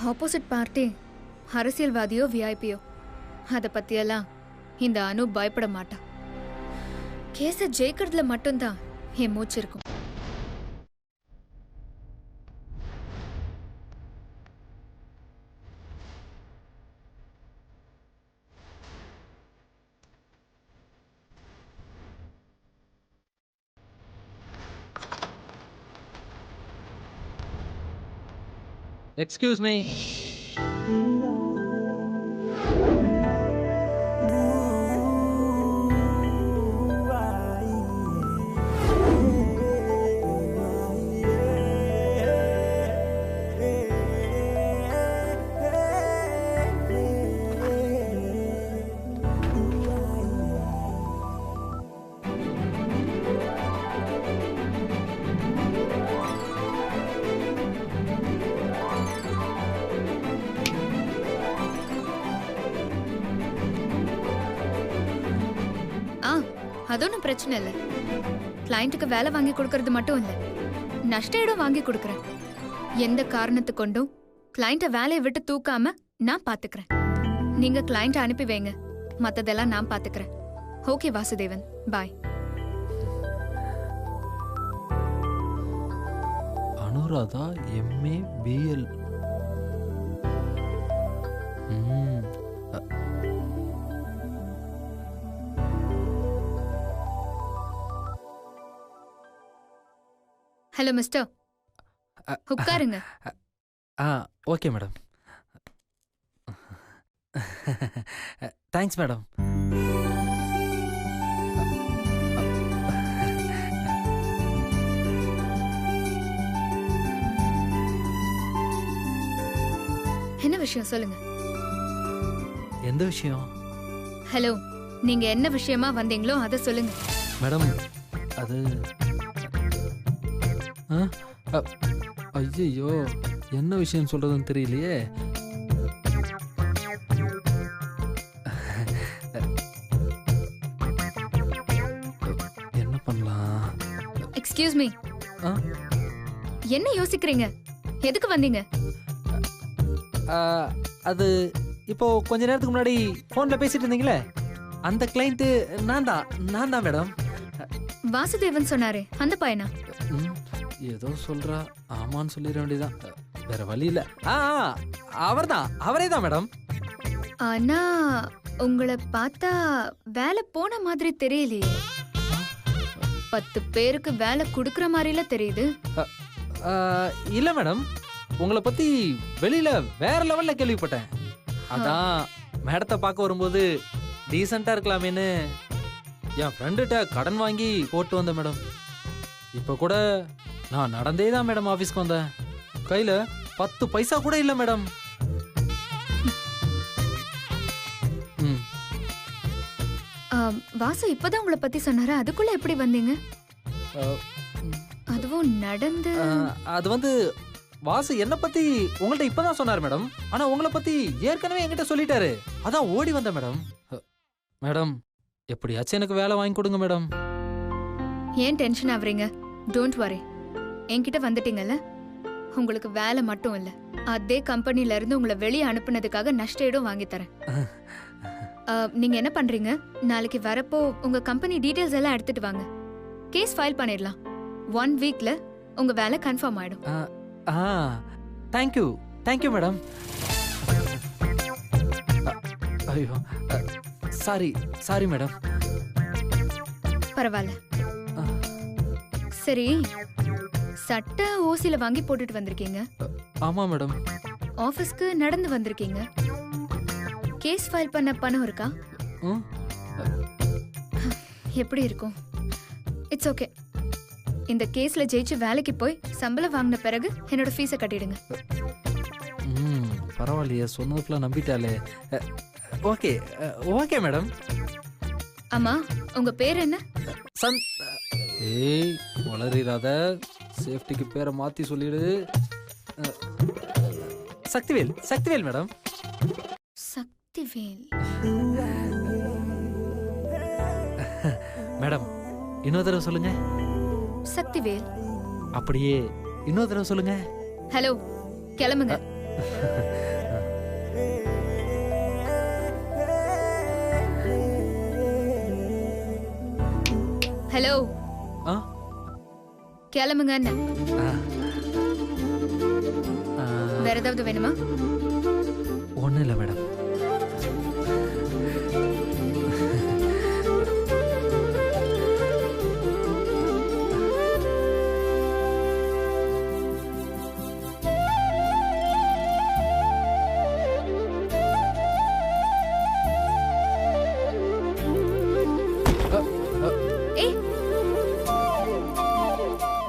Opposite party அரசியல்வாதியோ விஐபியோ அதை பத்தியெல்லாம் இந்த அனு பயப்பட மாட்டா. கேஸை ஜெயிக்கிறதுல மட்டும்தான் என் மூச்சு இருக்கும். Excuse me. அது ஒன்றும் பிரச்சனை இல்லை. கிளைண்ட்டுக்கு வேலை வாங்கி கொடுக்கறது மட்டும் இல்லை, நஷ்ட இடம் வாங்கி கொடுக்குறேன். எந்த காரணத்து கொண்டும் கிளைண்ட்டை வேலையை விட்டு தூக்காம நான் பாத்துக்கிறேன். நீங்க கிளைண்ட்டை அனுப்பி வைங்க, மத்ததெல்லாம் நான் பாத்துக்கிறேன். Okay Vasudevan, bye. Anuradha MA BL. Hello mister, உட்காருங்க. Okay madam. Thanks madam. என்ன விஷயம் சொல்லுங்க. எந்த விஷயம்? ஹலோ, நீங்க என்ன விஷயமா வந்தீங்களோ அதை சொல்லுங்க. மேடம் அது ஐயோ என்ன விஷயம் சொல்றதுன்னு தெரியலையே. என்ன பண்ணலாம்? எக்ஸ்கியூஸ் மீ, என்ன யோசிக்கிறீங்க? எதுக்கு வந்தீங்க? அது இப்போ கொஞ்ச நேரத்துக்கு முன்னாடி போன்ல பேசிட்டு இருந்தீங்களே, அந்த கிளைண்ட் நான் தான் மேடம். வாசுதேவன் சொன்னாரே, அந்த பையனா? ஏதோ சொல்றா, ஆமான்னு சொல்லிட வேண்டியதான், வேற வழி இல்ல. அவரே தான் மேடம். ஆனா உங்களை பார்த்தா வேலை போன மாதிரி தெரியலையே. 10 பேருக்கு வேலை குடுக்கற மாதிரில தெரியுது. இல்ல மேடம், உங்களை பத்தி வெளியில வேற லெவல்ல கேள்விப்பட்டேன். அதான் மேடத்தை பார்க்க வரும்போது டீசெண்டா இருக்கலாமேன்னு என் ஃப்ரெண்டுகிட்ட கடன் வாங்கி போட்டு வந்தேன் மேடம். இப்ப கூட நான் நடந்தே தான் மேடம் ஆபீஸ்க்கு வந்தேன். கையில 10 பைசா கூட இல்ல மேடம். வாசு இப்பதான் உங்களை பத்தி சொன்னாரு, அதுக்குள்ள எப்படி வந்தீங்க? அதுவும் நடந்து. அது வந்து வாசு என்ன பத்தி உங்கள்ட்ட இப்பதான் சொன்னாரு மேடம். ஆனா உங்களை பத்தி ஏற்கனவே என்கிட்ட சொல்லிட்டாரு, அதான் ஓடி வந்தேன் மேடம். மேடம் எப்படியாச்சும் எனக்கு வேலை வாங்கி கொடுங்க மேடம். ஏன் டென்ஷன் ஆவறீங்க? டோன்ட் வரி, என்கிட்ட வந்துட்டீங்கல்ல, உங்களுக்கு வேலை மட்டும் இல்ல, அதே கம்பெனில இருந்து உங்களை வெளியே அனுப்புனதுக்காக நஷ்ட ஈடும் வாங்கி தரேன். நீங்க என்ன பண்றீங்க, நாளைக்கு வரப்போ உங்க கம்பெனி டீடைல்ஸ் எல்லாம் எடுத்துட்டு வாங்க. கேஸ் ஃபைல் பண்ணிடலாம். 1 வீக்ல உங்க வேலை கன்ஃபார்ம் ஆயிடும். Thank you madam. ஐயோ சாரி மேடம். பரவாயில்ல. சரி, சட்டை ஓசில வாங்கி போட்டுட்டு வந்திருக்கீங்க. ஆமா மேடம். ஆபீஸ்க்கு நடந்து வந்திருக்கீங்க. கேஸ் ஃபைல் பண்ண பணம் இருக்கா? எப்படி இருக்கும்? It's okay. இந்த கேஸ்ல ஜெயிச்சு வேலைக்கு போய் சம்பளம் வாங்கின பிறகு என்னோட ஃபீஸை கட்டிடுங்க. பரவாயில்லையே, சொன்னதுக்குலாம் நம்பிட்டாலே. Okay madam. ஆமா, உங்க பேர் என்ன? ஏய் வளரிராத, சேஃப்டிக்கு பேரை மாத்தி சொல்லிடு. சக்திவேல் மேடம். சக்திவேல் மேடம், இன்னொரு தடவை சொல்லுங்க. சக்திவேல். அப்படியே இன்னொரு தடவை சொல்லுங்க. ஹலோ, கிளம்புங்க. ஹலோ, ஆ கிளம்புங்க. ஆ. ஆ, வேற ஏதாவது வேணுமா? ஒண்ணும் இல்லை மேடம். ஏய்,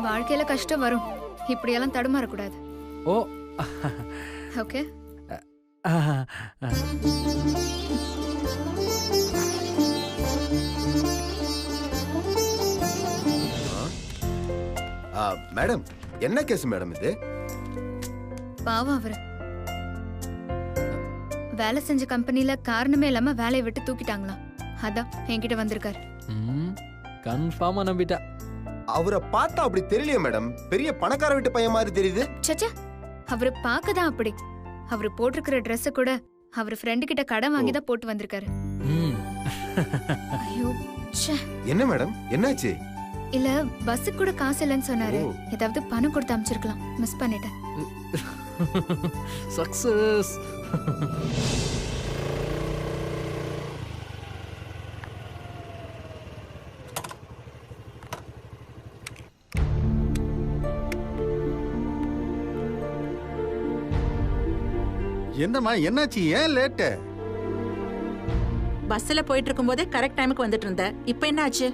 வாழ்க்கையில கஷ்டம் வரும், இப்படியெல்லாம் தடுமாறக்கூடாது. ஓ. ஓகே. ஆ, ஆ. மேடம், என்ன கேஸ் மேடம் இது? பாவம் அவரு வேலை செஞ்ச கம்பெனில காரணமே இல்லாம வேலையை விட்டு தூக்கிட்டாங்களாம். அதான் என்கிட்ட வந்திருக்காரு. கன்ஃபார்மா நம்பிட்டா. அவரை பார்த்தா அப்படி தெரியலையே மேடம், பெரிய பணக்கார வீட்டு பையன் மாதிரி தெரியுது. சச்சா, அவரு பார்க்கதான் அப்படி. அவரு போட்டிருக்கிற Dress கூட அவர் ஃப்ரெண்டு கிட்ட கடன் வாங்கி தான் போட்டு வந்திருக்காரு. ஐயோ, ச்சே. என்ன மேடம், என்னாச்சு? இல்ல, பஸ்ஸுக்கு கூட காசு இல்லைன்னு சொன்னாரு. ஓ. ஏதாவது பணம் கொடுத்து அனுப்பிச்சிருக்கலாம், மிஸ் பண்ணிட்டேன். சக்சஸ். என்னம்மா, என்னாச்சு? ஏன் லேட்டு? பஸ்ல போயிட்டு இருக்கும்போதே கரெக்ட் டைமுக்கு வந்துட்டு இருந்த. இப்போ என்ன ஆச்சு?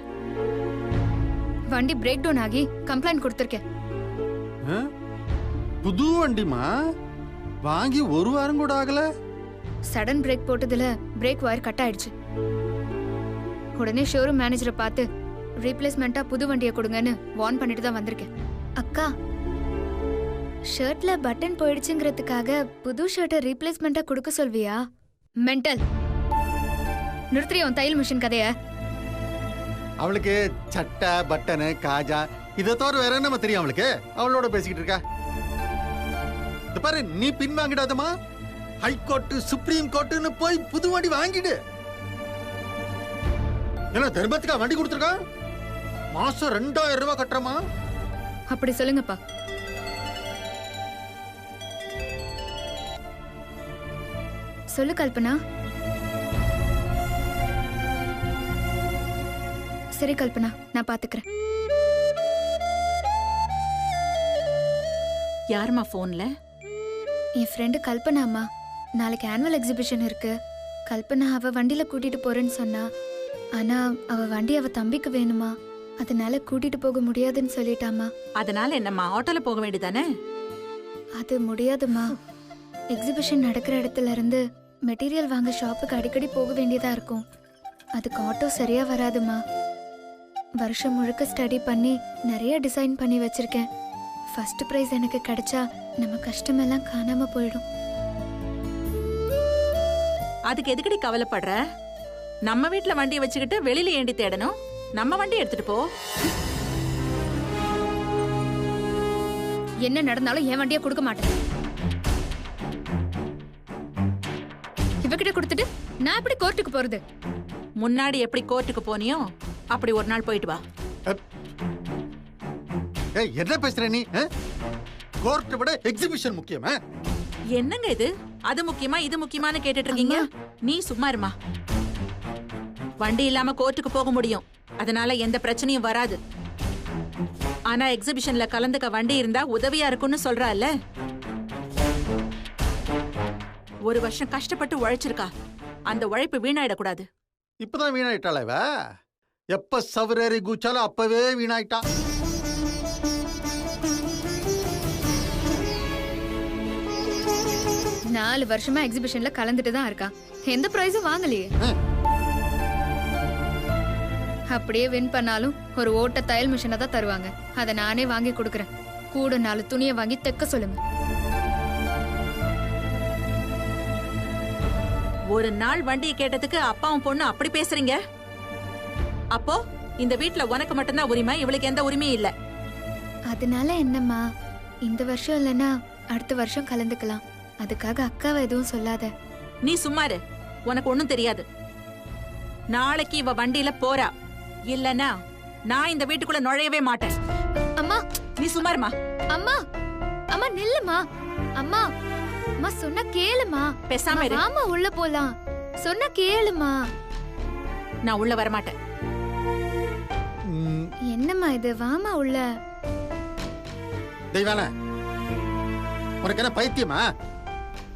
வண்டி பிரேக் டவுன் ஆகி கம்ப்ளைண்ட் கொடுத்திருக்கேன். ஆ? புது வண்டிமா, வாங்கி ஒரு வாரம் கூட ஆகல. சடன் பிரேக் போட்டதுல பிரேக் வயர் கட் ஆயிடுச்சு. உடனே ஷோரூம் மேனேஜரை பார்த்து ரீப்ளேஸ்மெண்டா புது வண்டியை கொடுங்கன்னு வார்ன் பண்ணிட்டு தான் வந்திருக்கேன். அக்கா, ஷர்ட்ல பட்டன் போயிடுச்சுங்கிறதுக்காக புது ஷர்ட்டை ரீப்ளேஸ்மெண்டா கொடுக்க சொல்வியா? மென்டல். நிறுத்திய உன் தையல் மிஷின் கதைய. அவளுக்கு சட்டை, பட்டனு, காஜா இதை தவிர வேற என்னமா தெரியும் அவளுக்கு? அவளோட பேசிக்கிட்டு இருக்கா. இந்த பாரு, நீ பின் வாங்கிடாதமா. ஹைகோர்ட், சுப்ரீம் கோர்ட்டுன்னு போய் புது வண்டி வாங்கிடு. என்ன தர்மத்துக்கா வண்டி கொடுத்துருக்கா? மாசம் 2000 ரூபாய் கட்டுறமா? அப்படி சொல்லுங்கப்பா. சொல்லு கல்பனா. சரி கல்பனா, நான் பாத்துக்கிறேன். யாருமா போன்ல? என் ஃப்ரெண்டு கல்பனா அம்மா. நாளைக்கு ஆனுவல் எக்ஸிபிஷன் இருக்கு. கல்பனா அவ வண்டியில கூட்டிட்டு போறேன்னு சொன்னா. ஆனா அவ வண்டி அவ தம்பிக்கு வேணுமா, அதனால கூட்டிட்டு போக முடியாதுன்னு சொல்லிட்டாமா. அதனால என்னம்மா, ஆட்டோல போக வேண்டியதானே? அது முடியாதுமா. எக்ஸிபிஷன் நடக்கிற இடத்துல இருந்து மெட்டீரியல் வாங்க ஷாப்புக்கு அடிக்கடி போக வேண்டியதா இருக்கும். அதுக்கு ஆட்டோ சரியா வராதுமா. வருஷம் முழுக்க ஸ்டடி பண்ணி நிறைய டிசைன் பண்ணி வச்சிருக்கேன். ஃபர்ஸ்ட் பிரைஸ் எனக்கு கிடைச்சா நம்ம கஷ்டமெல்லாம் காணாம போயிடும். அதுக்கு எதுக்கடி கவலைப்படுற? நம்ம வீட்ல வண்டியை வச்சுக்கிட்டு வெளியில ஏண்டி தேடணும்? நம்ம வண்டி எடுத்துட்டு போ. என்ன நடந்தாலும் என் வண்டியை கொடுக்க மாட்டேன். இவகிட்ட கொடுத்துட்டு நான் எப்படி கோர்ட்டுக்கு போறது? முன்னாடி எப்படி கோர்ட்டுக்கு போனியோ அப்படி ஒரு நாள் போயிட்டு வா. ஏய், என்ன பேசுற நீ? கோர்ட்டை விட எக்ஸிபிஷன் முக்கியமா? என்னங்க இது? அது முக்கியமா இது முக்கியமான்னு கேட்டுட்டு இருக்கீங்க. நீ சும்மா இருமா. வண்டி இல்லாம கோர்ட்டுக்கு போக முடியும், அதனால எந்த பிரச்சனையும் வராது. ஆனா எக்ஸிபிஷன்ல கலந்துக்க வண்டி இருந்தா உதவியா இருக்கும்னு சொல்றால. ஒரு வருஷம் கஷ்டப்பட்டு உழைச்சிருக்கா, அந்த உழைப்பு வீணாயிடக்கூடாது. இப்பதான் வீணாயிட்டாள இவ. எப்ப சவரேறி குச்சாலும் அப்பவே வீணாயிட்டா. நாலு வருஷமா எக்ஸிபிஷன்ல கலந்துட்டு தான் இருக்கா. எந்த பிரைஸும் வாங்கலையே. அப்படியே வின் பண்ணாலும் ஒரு ஓட்ட தையல் மிஷினை தான் தருவாங்க. அதை நானே வாங்கி கொடுக்கறேன். கூட 4 துணியை வாங்கி தைக்க சொல்லுங்க. ஒரு நாள் வண்டியை கேட்டதுக்கு அப்பாவும் பொண்ணு அப்படி பேசுறீங்க. அப்போ இந்த வீட்ல உனக்கு மட்டும்தான் உரிமை, இவளுக்கு எந்த உரிமையும் இல்ல. அதனால என்னம்மா, இந்த வருஷம் இல்லைன்னா அடுத்த வருஷம் கலந்துக்கலாம். அதுக்காக அக்காவை எதுவும் சொல்லாத. நீ சும்மாரு, உனக்கு ஒண்ணும் தெரியாது. நாளைக்கு இவ வண்டியில போறா, இல்லனா நான் இந்த வீட்டுக்குள்ள நுழையவே மாட்டேன். அம்மா நீ சும்மாருமா. அம்மா அம்மா நில்லுமா. அம்மா அம்மா சொன்னா கேளுமா. பேசாம இரு. ஆமா உள்ள போலாம். சொன்னா கேளுமா. நான் உள்ள வரமாட்டேன். என்னம்மா இது, வாமா உள்ள. தெய்வான, உனக்கு என்ன பைத்தியமா?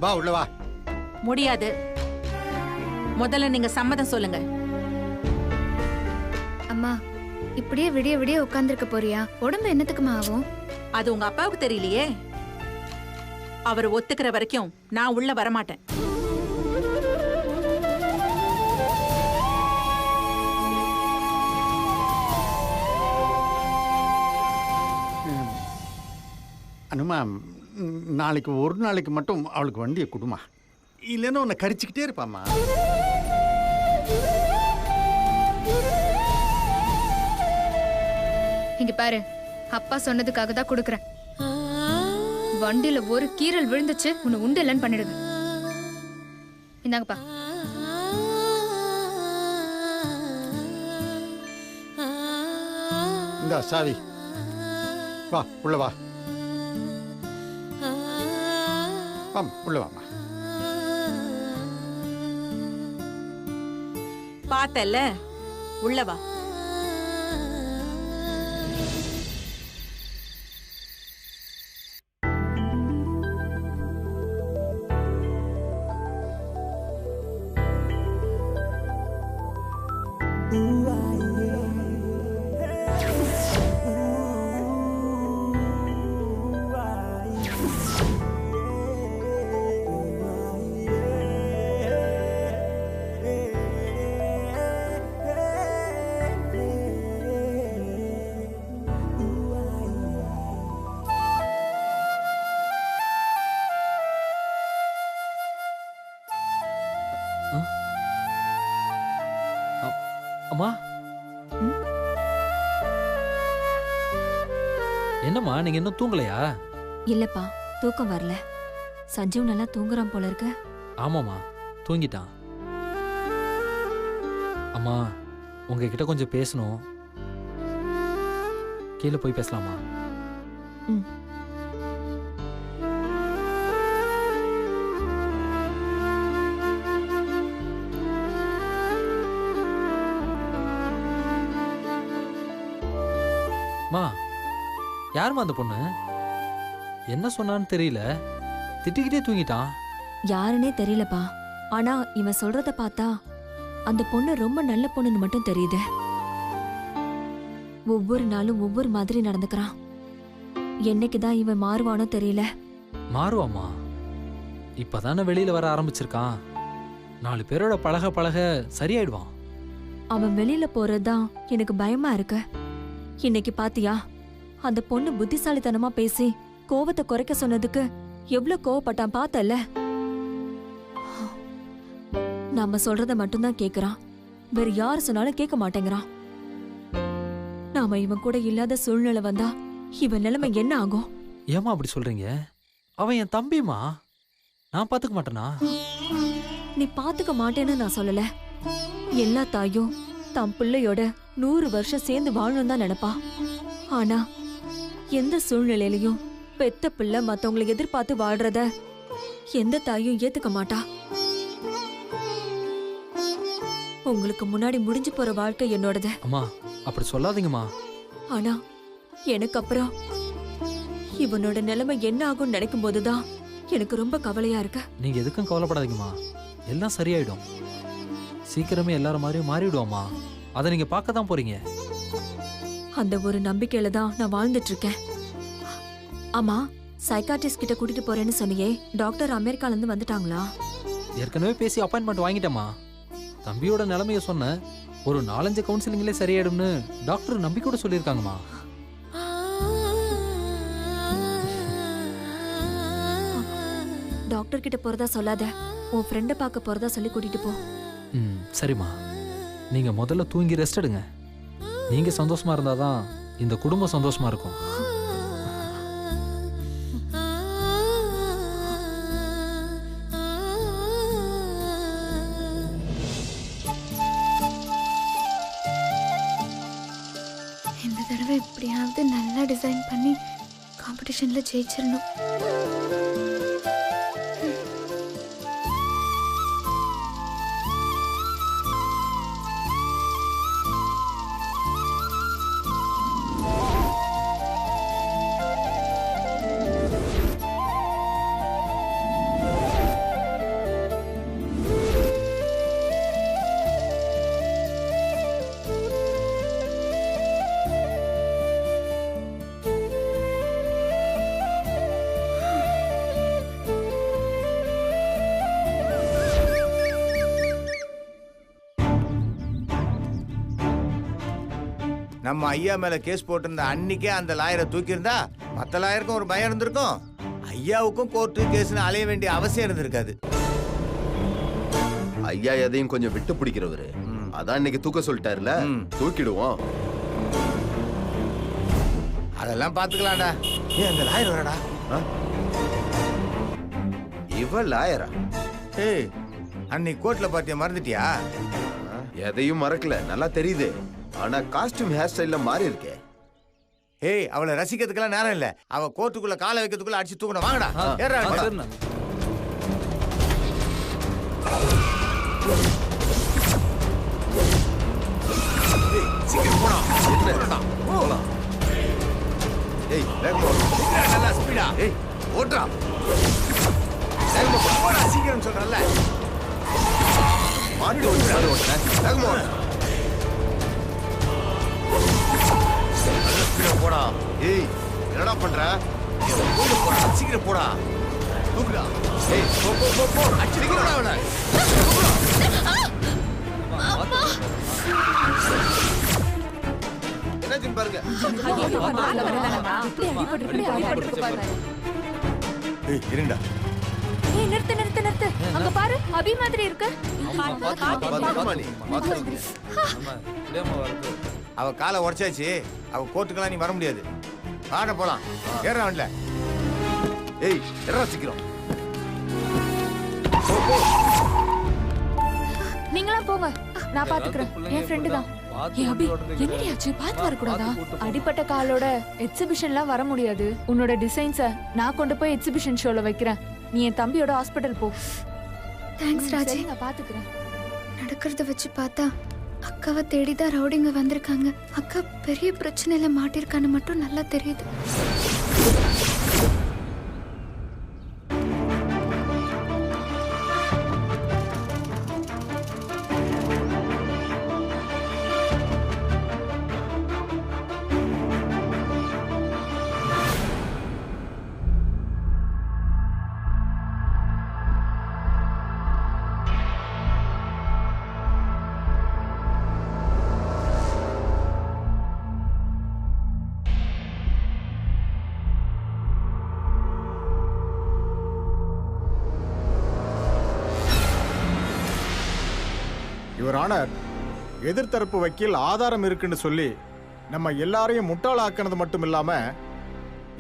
வா உள்ள வா. முடியாது. முதல்ல நீங்க சம்மதம் சொல்லுங்க. அம்மா இப்படியே விடிய விடிய உட்கார்ந்திருக்க போறியா? உடம்பு என்னத்துக்குமா ஆகும்? அது உங்க அப்பாவுக்கு தெரியலையே. அவர் ஒத்துக்கிற வரைக்கும் நான் உள்ள வரமாட்டேன். அனுமா, நாளைக்கு ஒரு நாளைக்கு மட்டும் அவளுக்கு வண்டியை கொடுமா, இல்லைன்னா உன்னை கரிச்சுக்கிட்டே இருப்பாம்மா. இங்க பாரு, அப்பா சொன்னதுக்காக தான் கொடுக்கறேன். வண்டியில ஒரு கீறல் விழுந்துச்சு, உன்னை உண்டு இல்லைன்னு பண்ணிடுங்க. இந்தாங்கப்பா. இந்த சாவி, வா உள்ள வா. உள்ள வாமா. பார்த்தல்ல, உள்ள வா. அம்மா, என்னம்மா நீங்க இன்னும் தூங்கலையா? இல்லப்பா, தூக்கம் வரல. சஞ்சீவ் நல்லா தூங்குறான் போல இருக்கு. ஆமாம்மா, தூங்கிட்டான். அம்மா, உங்ககிட்ட கொஞ்சம் பேசணும். கீழே போய் பேசலாமா? ம். மா, யாரும்மா அந்த பொண்ணு? என்ன சொன்னான்னு தெரியல, திட்டிக்கிட்டே தூங்கிட்டான். யாருன்னே தெரியலப்பா. ஆனா இவன் சொல்றத பார்த்தா அந்த பொண்ணு ரொம்ப நல்ல பொண்ணுன்னு மட்டும் தெரியுது. ஒவ்வொரு நாளும் ஒவ்வொரு மாதிரி நடந்துக்கிறான். என்னைக்குதான் இவன் மாறுவானோ தெரியல. மாறுவாம்மா, இப்பதானே வெளியில வர ஆரம்பிச்சிருக்கான். 4 பேரோட பழக பழக சரியாயிடுவான். அவன் வெளியில போறதுதான் எனக்கு பயமா இருக்கு. இன்னைக்கு பாத்தியா, அந்த பொண்ணு புத்திசாலித்தனமா பேசி கோவத்தை குறைக்க சொன்னதுக்கு எவ்வளவு கோவப்பட்டான் பார்த்தல்ல. நாம சொல்றத மட்டும்தான் கேக்குறான், வேற யார் சொன்னாலும் கேட்க மாட்டேங்கிறான். நாம இவன் கூட இல்லாத சூழ்நிலை வந்தா இவன் நிலைமை என்ன ஆகும்? ஏம்மா அப்படி சொல்றீங்க? அவன் என் தம்பிமா, நான் பாத்துக்க மாட்டேனா? நீ பாத்துக்க மாட்டேன்னு நான் சொல்லல. எல்லா தாயும் தம் பிள்ளையோட 100 வருஷம் சேர்ந்து வாழணும் தான் நினைப்பா. ஆனா எந்த சூழ்நிலையிலையும் பெத்த பிள்ளை மத்தவங்களை எதிர்பார்த்து வாழ்றத எந்த தாயும் ஏத்துக்க மாட்டா. உங்களுக்கு முன்னாடி முடிஞ்சு போற வாழ்க்கை என்னோடது. அம்மா அப்படி சொல்லாதீங்கம்மா. ஆனா எனக்கு அப்புறம் இவனோட நிலைமை என்ன ஆகும்னு நினைக்கும் போதுதான் எனக்கு ரொம்ப கவலையா இருக்கு. நீங்க எதுக்கும் கவலைப்படாதீங்கம்மா, எல்லாம் சரியாயிடும். சீக்கிரமே எல்லாரும் மாதிரியும் மாறிடுவோம்மா. அதை நீங்க பார்க்க தான் போறீங்க. அந்த ஒரு நம்பிக்கையில தான் நான் வாழ்ந்துட்டு இருக்கேன். ஆமா, சைக்காட்ரிஸ்ட் கிட்ட கூட்டிட்டு போறேன்னு சொன்னியே, டாக்டர் அமெரிக்கால இருந்து வந்துட்டாங்களா? ஏற்கனவே பேசி அப்பாயின்மெண்ட் வாங்கிட்டேம்மா. தம்பியோட நிலைமைய சொன்ன ஒரு 4-5 கவுன்சிலிங்லேயே சரியாயிடும்னு டாக்டர் நம்பிக்கையோட சொல்லியிருக்காங்கம்மா. டாக்டர் கிட்ட போறதா சொல்லாத, உன் ஃப்ரெண்ட பார்க்க போறதா சொல்லி கூட்டிட்டு போ. சரிம்மா, நீங்க முதல்ல தூங்கி ரெஸ்ட் எடுங்க. நீங்க சந்தோஷமா இருந்தாதான் இந்த குடும்பம் சந்தோஷமா இருக்கும். டிசைன் பண்ணி காம்படிஷன்ல ஜெயிச்சிடணும். நம்ம ஐயா மேல கேஸ் போட்டிருந்த அன்னைக்கே அந்த லாயரை தூக்கியிருந்தா மத்த லாயருக்கும் ஒரு பயம் இருந்திருக்கும், ஐயாவுக்கும் கோர்ட்டு கேஸ்னு அலைய வேண்டிய அவசியம் இருந்திருக்காது. ஐயா எதையும் கொஞ்சம் விட்டு பிடிக்கிறவரு, அதான் இன்னைக்கு தூக்க சொல்லிட்டாருல, தூக்கிடுவோம். அதெல்லாம் பாத்துக்கலாம்டா. ஏன் அந்த லாயர் வரடா? இவ லாயரா? ஏய், அன்னைக்கு கோர்ட்ல பாத்தியா, மறந்துட்டியா? எதையும் மறக்கல, நல்லா தெரியுது. ஆனா காஸ்டியூம் ஹேர் ஸ்டைல்ல மாறி இருக்கே. ஏய், அவளை ரசிக்கிறதுக்கெல்லாம் நேரம் இல்ல. அவ கோர்ட்டுக்குள்ள காலை வைக்கிறதுக்குள்ள அடிச்சு தூக்கணும். வாங்கடா, ஏறா. சீக்கிரம் போடா. ஏய், வேகமா நல்லா ஸ்பீடா. ஏய், ஓட்றா. வேகமா போடா, சீக்கிரம் சொல்றல. மாட்டி ஓடுறா. வேகமா ஓடு. போடா. ஏய், என்னடா பண்ற? போடா, சீக்கிரம் போடா. தூக்குடா. ஏய், போ போ போ போ. அடிச்சுடா அவனை. என்னாச்சுன்னு பாருங்க. ஏய், இருங்கடா. ஏய் நிறுத்து நிறுத்து நிறுத்து. அங்க பாரு, அபி மாதிரி இருக்கு. பாத்துமா நீ? பாத்து. அவ காலை உடைச்சாச்சு. அவ கோர்ட்டுக்கெல்லாம் நீ வர முடியாது. வாட போலாம். ஏறா வண்டில. ஏய், எறா சீக்கிரம். நீங்களாம் போங்க, நான் பாத்துக்கிறேன். என் ஃப்ரெண்டு தான். ஏ அபி, என்னடி ஆச்சு? பாத்து வரக்கூடாதா? அடிப்பட்ட காலோட எக்ஸிபிஷன்லாம் வர முடியாது. உன்னோட டிசைன்ஸ நான் கொண்டு போய் எக்ஸிபிஷன் ஷோல வைக்கிறேன். நீ என் தம்பியோட ஹாஸ்பிடல் போ. தேங்க்ஸ் ராஜி. நான் பாத்துக்கிறேன். நடக்கிறத வச்சு பார்த்தா அக்காவை தேடிதான் ரவுடிங்க வந்திருக்காங்க. அக்கா பெரிய பிரச்சனையில மாட்டிருக்கான்னு மட்டும் நல்லா தெரியுது. யுவர் ஆனர், எதிர்த்தரப்பு வக்கீல் ஆதாரம் இருக்குன்னு சொல்லி நம்ம எல்லாரையும் முட்டாளாக்குனது மட்டும் இல்லாம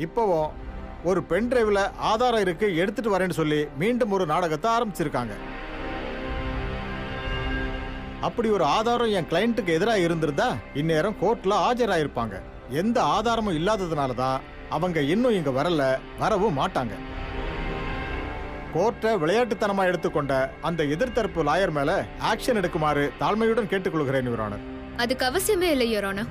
இப்போவும் ஒரு பென் டிரைவ்ல ஆதாரம் இருக்கு எடுத்துட்டு வரேன்னு சொல்லி மீண்டும் ஒரு நாடகத்தை ஆரம்பிச்சிருக்காங்க. அப்படி ஒரு ஆதாரம் என் கிளையண்ட்டுக்கு எதிராக இருந்திருந்தா இந்நேரம் கோர்ட்ல ஆஜராயிருப்பாங்க. எந்த ஆதாரமும் இல்லாததுனால தான் அவங்க இன்னும் இங்க வரல, வரவும் மாட்டாங்க. கோர்ட்டை விளையாட்டுத்தனமா எடுத்துக்கொண்ட அந்த எதிர்த்தரப்பு லாயர் மேல ஆக்ஷன் எடுக்குமாறு தாழ்மையுடன் கேட்டுக்கொள்கிறேன் யுவர் ஆனர். அதுக்கு அவசியமே இல்லை யுவர் ஆனர்.